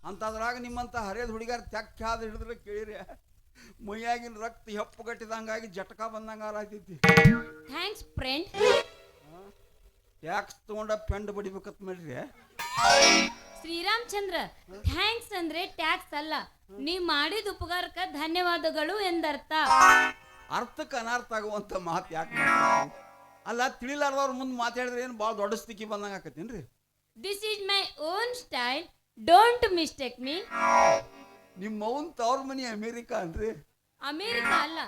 ಅಂತದ್ರಾಗ ನಿಮ್ಮಂತ ಹರಿಯದ ಹುಡುಗಾರ ತೆಕ್ಕಾದ ಹಿಡಿದ್ರೆ ಕೇಳಿರಿ ಮೈಯಾಗಿನ ರಕ್ತ ಹೆಪ್ಪು ಗಟ್ಟಿದಂಗಾಗಿ ಜಟಕ ಬಂದಂಗ ಆರಾಯ್ತೈತಿ. Thanks friend. ಟ್ಯಾಕ್ಸ್ ತಗೊಂಡ ಪೆಂಡ್ ಬಡಿಬೇಕತ್ ಮಾಡ್ರಿ. ಶ್ರೀರಾಮಚಂದ್ರ, ಥ್ಯಾಂಕ್ಸ್ ಅಂದ್ರೆ ಟ್ಯಾಕ್ಸ್ ಅಲ್ಲ, ನೀ ಮಾಡಿದ ಉಪಕಾರಕ್ಕೆ ಧನ್ಯವಾದಗಳು ಎಂದರ್ಥ. ಅರ್ಥಕ್ಕೆ ಅನರ್ಥ ಆಗುವಂತ ಮಾತು ಯಾಕೆ ಮಾಡ್ತೀರಿ? ಅಲ್ಲ ತಿಳಿಲಾರ್ದವ್ರ ಮುಂದೆ ಮಾತಾಡಿದ್ರೆ ಏನು ಭಾಳ ದೊಡ್ಡ ಸ್ಥಿತಿ ಬಂದಂಗ ಆಕತ್ತೇನ್ರಿ? This is my own style, don't mistake me. ನಿಮ್ಮ ಅವ್ನ ತವ್ರ ಮನಿ ಅಮೇರಿಕಾ ಅನ್ರಿ? ಅಮೇರಿಕಾ ಅಲ್ಲ,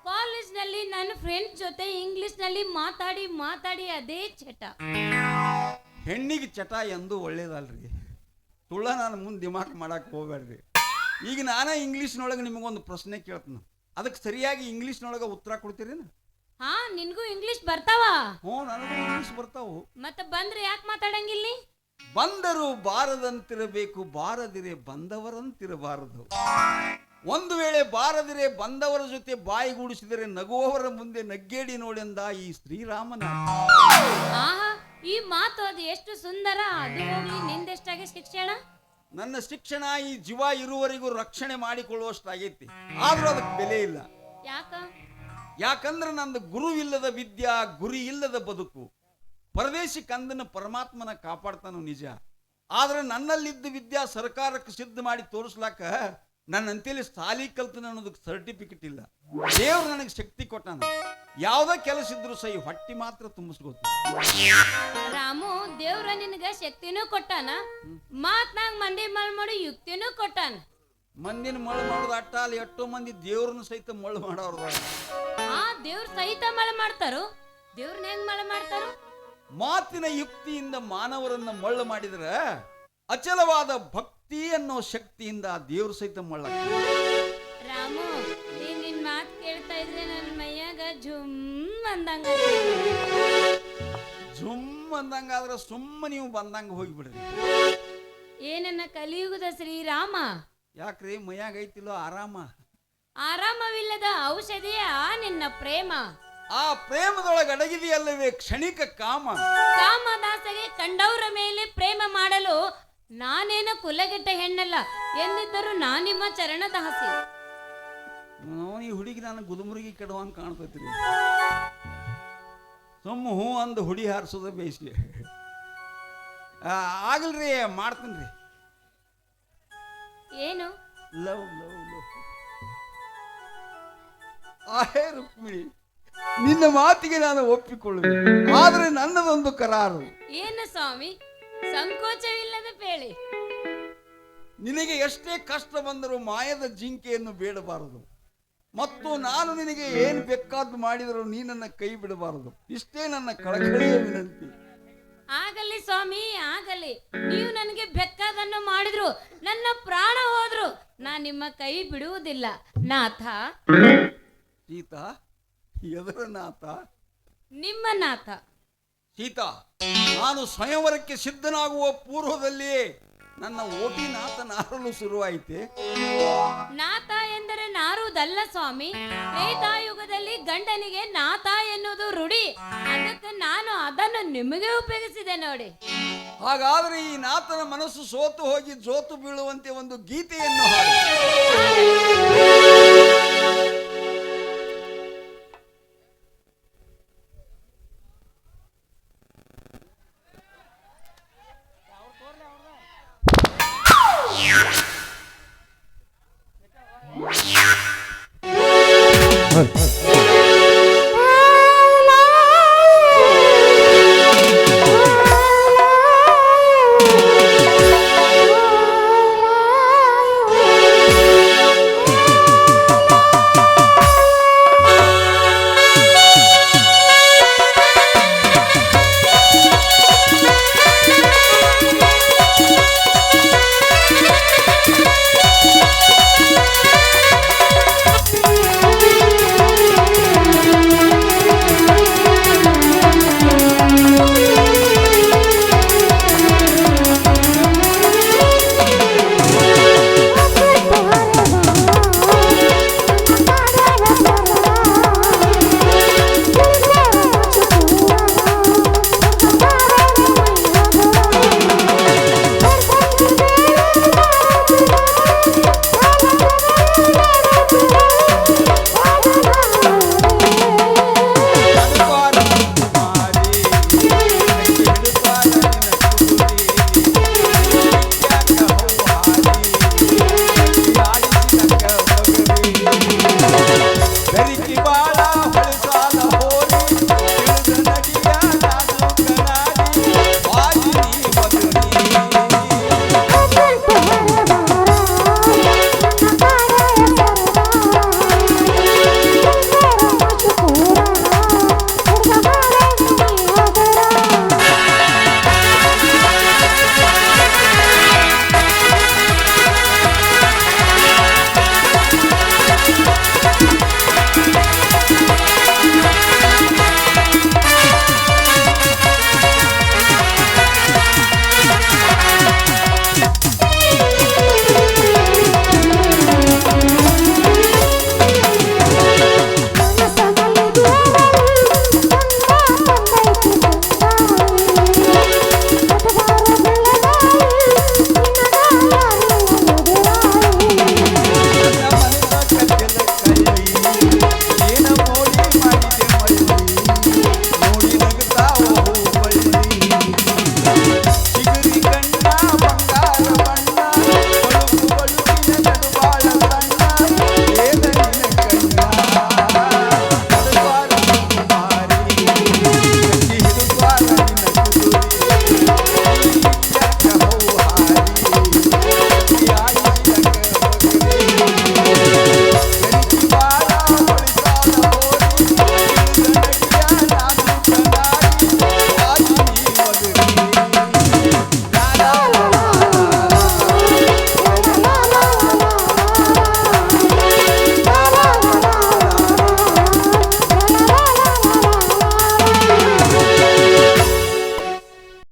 ಕಾಲೇಜ್ ನಲ್ಲಿ ನನ್ನ ಫ್ರೆಂಡ್ಸ್ ಜೊತೆ ಇಂಗ್ಲಿಷ್ ನಲ್ಲಿ ಮಾತಾಡಿ ಅದೇ ಚಟ. ಹೆಣ್ಣಿಗೆ ಚಟ ಎಂದು ಒಳ್ಳೇದಲ್ರಿ. ತುಳ್ಳ ನಾನು ಮುಂದೆ ದಿಮಾಕ್ ಮಾಡಕ್ಕೆ ಹೋಗ್ಬೇಡ್ರಿ. ಈಗ ನಾನೇ ಇಂಗ್ಲೀಷ್ನೊಳಗೆ ನಿಮಗೊಂದು ಪ್ರಶ್ನೆ ಕೇಳ್ತೀನಿ, ಅದಕ್ಕೆ ಸರಿಯಾಗಿ ಇಂಗ್ಲೀಷ್ನೊಳಗೆ ಉತ್ತರ ಕೊಡ್ತೀರೇನು? ಹಾ, ನಿನ್ಗೂ ಇಂಗ್ಲಿಷ್ ಬರ್ತಾವ? ಹ್ಞೂ, ನನಗೂ ಇಂಗ್ಲೀಷ್ ಬರ್ತಾವು. ಮತ್ತೆ ಬಂದ್ರೆ ಯಾಕೆ ಮಾತಾಡಂಗಿಲ್ಲ? ಬಂದರು ಬಾರದಂತಿರಬೇಕು, ಬಾರದಿರೆ ಬಂದವರಂತಿರಬಾರದು. ಒಂದು ವೇಳೆ ಬಾರದಿರೆ ಬಂದವರ ಜೊತೆ ಬಾಯಿಗೂಡಿಸಿದರೆ ನಗುವವರ ಮುಂದೆ ನಗ್ಗೇಡಿ ನೋಡೆಂದ ಈ ಶ್ರೀರಾಮನ. ಆಹಾ, ಈ ಮಾತು ಅದು ಎಷ್ಟು ಸುಂದರ. ಅದು ಹೋಗ್ಲಿ, ನಿಂದೆಷ್ಟಾಗಿ ಶಿಕ್ಷಣ? ನನ್ನ ಶಿಕ್ಷಣ ಈ ಜೀವ ಇರುವವರೆಗೂ ರಕ್ಷಣೆ ಮಾಡಿಕೊಳ್ಳುವಷ್ಟಾಗೈತಿ, ಆದ್ರೂ ಅದಕ್ಕೆ ಬೆಲೆ ಇಲ್ಲ. ಯಾಕಂದ್ರೆ ನಂದು ಗುರುವಿಲ್ಲದ ವಿದ್ಯಾ, ಗುರಿ ಇಲ್ಲದ ಬದುಕು. ಪರದೇಶಿ ಕಂದನ ಪರಮಾತ್ಮನ ಕಾಪಾಡ್ತಾನು ನಿಜ, ಆದ್ರೆ ನನ್ನಲ್ಲಿದ್ದ ವಿದ್ಯಾ ಸರ್ಕಾರಕ್ಕೆ ಸಿದ್ಧ ಮಾಡಿ ತೋರಿಸ್ಲಾಕ ನನ್ನಂತೇಳಿ ಸಾಲಿ ಕಲ್ತನ ಅನ್ನೋದಕ್ಕೆ ಸರ್ಟಿಫಿಕೇಟ್ ಇಲ್ಲ. ದೇವ್ರು ನನಗೆ ಶಕ್ತಿ ಕೊಟ್ಟಾನ, ಯಾವ್ದೇ ಕೆಲಸ ಇದ್ರು ಸೈ ಹೊಟ್ಟಿ ಮಾತ್ರ ತುಂಬಿಸ್ಕೋತ. ರಾಮು, ದೇವ್ರ ನಿನಗ ಶಕ್ತಿನೂ ಕೊಟ್ಟಾನ, ಮಾತ್ನಾಗ ಮಂದಿ ಮಳ್ ಮಾಡಿ ಯುಕ್ತಿನೂ ಕೊಟ್ಟಾನ. ಮಂದಿನ ಮಳು ಮಾಡೋದು ಅಟ್ಟ ಅಲ್ಲಿ ಎಷ್ಟೋ ಮಂದಿ ದೇವ್ರನ್ನ ಸಹಿತ ಮಳು ಮಾಡೋರು. ಆ ದೇವ್ರ ಸಹಿತ ಮಳೆ ಮಾಡ್ತಾರೋ? ದೇವ್ರನ್ನ ಹೆಂಗ್ ಮಳೆ ಮಾಡ್ತಾರೋ? ಮಾತಿನ ಯುಕ್ತಿಯಿಂದ ಮಾನವರನ್ನ ಮಳ್ಳು ಮಾಡಿದ್ರೆ ಅಚಲವಾದ ಭಕ್ತಿ ಅನ್ನೋ ಶಕ್ತಿಯಿಂದ ದೇವ್ರ ಸಹಿತ ಮಳ್ಳ. ರಾಮು, ನಿನ್ ಮಾತು ಕೇಳ್ತಾ ಇದ್ರೆ ನನ್ನ ಮೈಯಾಗ ಜುಮ್ ಅಂದಂಗ. ಜುಮ್ ಅಂದಂಗಾದ್ರೆ ಸುಮ್ಮ ನೀವು ಬಂದಂಗ ಹೋಗಿಬಿಡ್ರಿ. ಏನನ್ನ ಕಲಿಯುಗದ ಶ್ರೀರಾಮ? ಯಾಕ್ರಿ ಮೈಯಾಗ ಐತಿಲ್ಲೋ ಆರಾಮ? ಆರಾಮವಿಲ್ಲದ ಔಷಧಿಯ ನಿನ್ನ ಪ್ರೇಮ. ಆ ಪ್ರೇಮದೊಳಗೆ ಅಡಗಿದೆಯಲ್ಲವೇ ಕ್ಷಣಿಕ ಕಾಮ. ಕಾಮದಾಸಗೆ ಕಂಡವರ ಮೇಲೆ ಪ್ರೇಮ ಮಾಡಲು ನಾನೇನು ಕುಲಗೆಟ್ಟ ಹೆಣ್ಣಲ್ಲ ಎಂದಿದ್ದರು ನಾನಿಮ್ಮ ಚರಣದಾಸಿ. ಈ ಹುಡುಗಿ ನಾನು ಗುದುಮುರುಗಿ ಕೆಡುವಂಗ ಕಾಣ್ತೈತ್ರಿ. ಸುಮ್ಮ ಹೂ ಅಂದು ಹುಡಿ ಹಾರಿಸೋದ ಬೇಸಿಗೆ ಆಗಲ್ರಿ, ಮಾಡ್ತೀನಿ. ಏನು? Love love love. ಆಹೇ ರುಕ್ಮಿಣಿ, ನಿನ್ನ ಮಾತಿಗೆ ನಾನು ಒಪ್ಪಿಕೊಳ್ಳುವೆ, ಆದ್ರೆ ನನ್ನದೊಂದು ಕರಾರು. ಏನು ಸ್ವಾಮಿ? ಸಂಕೋಚವಿಲ್ಲದ ಬೇಳೆ. ನಿನಗೆ ಎಷ್ಟೇ ಕಷ್ಟ ಬಂದರೂ ಮಾಯದ ಜಿಂಕೆಯನ್ನು ಬೇಡಬಾರದು, ಮತ್ತು ನಾನು ನಿನಗೆ ಏನು ಬೇಕಾದ್ದು ಮಾಡಿದರೂ ನೀ ನನ್ನ ಕೈ ಬಿಡಬಾರದು. ಇಷ್ಟೇ ನನ್ನ ಕಳಕಳಿಯ ವಿನಂತಿ. ಆಗಲಿ ಸ್ವಾಮಿ, ಆಗಲಿ. ನೀವು ನನಗೆ ಬೇಕಾದನ್ನು ಮಾಡಿದ್ರು, ನನ್ನ ಪ್ರಾಣ ಹೋದ್ರು, ನಾ ನಿಮ್ಮ ಕೈ ಬಿಡುವುದಿಲ್ಲ. ನಾಥ. ಸೀತಾ, ಎದರ ನಾಥ? ನಿಮ್ಮ ನಾಥ. ಸೀತಾ, ನಾನು ಸ್ವಯಂವರಕ್ಕೆ ಸಿದ್ಧನಾಗುವ ಪೂರ್ವದಲ್ಲಿಯೇ ನನ್ನ ಓಟಿ ನಾಥ ನಾರಲು ಶುರುವಾಯಿತೆ. ನಾಥ ಎಂದರೆ ನಾರುವುದಲ್ಲ ಸ್ವಾಮಿ. ತ್ರೇತಾಯುಗದಲ್ಲಿ ಗಂಡನಿಗೆ ನಾಥ ಎನ್ನುವುದು ರೂಢಿ, ಅದಕ್ಕೆ ನಾನು ಅದನ್ನು ನಿಮಗೆ ಉಪಯೋಗಿಸಿದೆ ನೋಡಿ. ಹಾಗಾದ್ರೆ ಈ ನಾಥನ ಮನಸ್ಸು ಸೋತು ಹೋಗಿ ಜೋತು ಬೀಳುವಂತೆ ಒಂದು ಗೀತೆಯನ್ನು ಹಾಡಿ.